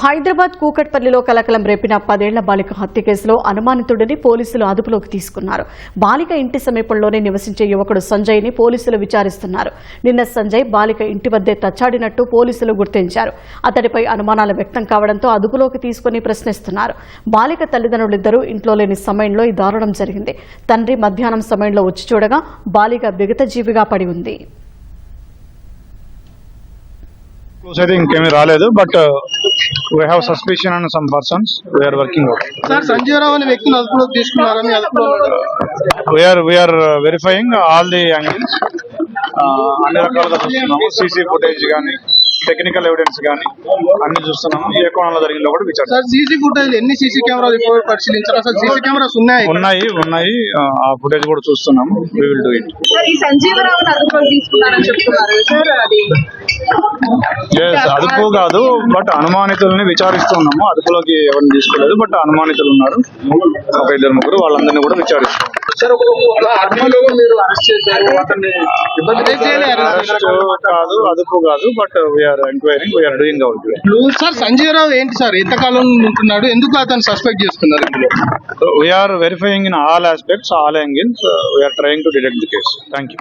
హైదరాబాద్ కూకట్పల్లిలో కలకలం రేపిన 10 ఏళ్ల బాలిక హత్య కేసులో అనుమానితుడిని పోలీసులు అదుపులోకి తీసుకున్నారు. బాలిక ఇంటి సమీపంలోనే నివసించే యువకుడు సంజయ్ని పోలీసులు విచారిస్తున్నారు. నిన్న సంజయ్ బాలిక ఇంటి వద్దే తచ్చాడినట్టు పోలీసులు గుర్తించారు. అతడిపై అనుమానాలు వ్యక్తం కావడంతో అదుపులోకి తీసుకుని ప్రశ్నిస్తున్నారు. బాలిక తల్లిదండ్రులిద్దరూ ఇంట్లో లేని సమయంలో ఈ దారుణం జరిగింది. తండ్రి మధ్యాహ్నం సమయంలో వచ్చి చూడగా బాలిక బిగతజీవిగా పడి ఉంది. అయితే ఇంకేమీ రాలేదు, but we have suspicion on some persons. We are working out. Sir Sanjay Rao అనే వ్యక్తిని అదుపులోకి తీసుకున్నారని we are verifying all the angles. అన్ని రకాలుగా చూస్తున్నాము. సీసీ ఫుటేజ్ కానీ, టెక్నికల్ ఎవిడెన్స్ కానీ అన్ని చూస్తున్నాము. ఏ కోణంలో జరిగిందో కూడా విచారణ. సార్ సీసీ ఫుటేజ్ ఎన్ని సీసీ కెమెరాలు పరిశీలించారు? అసలు సీసీ కెమెరాస్ ఉన్నాయి. ఆ ఫుటేజ్ కూడా చూస్తున్నాము. We will do it. అదుపు కాదు, బట్ అనుమానితుల్ని విచారిస్తున్నాము. అదుపులోకి ఎవరిని తీసుకోలేదు, బట్ అనుమానితులు ఉన్నారు. ఒక 2-3 వాళ్ళందరినీ కూడా విచారిస్తున్నాం. కాదు, అదుపు కాదు, but we are enquiring, we are doing out. Sir Sanjay Rao ఏంటి సార్ ఎంతకాలం ఉంటున్నాడు? ఎందుకు అతను సస్పెక్ట్ చేస్తున్నారు? We are verifying in all aspects, all angles. We are trying to detect the case. Thank you.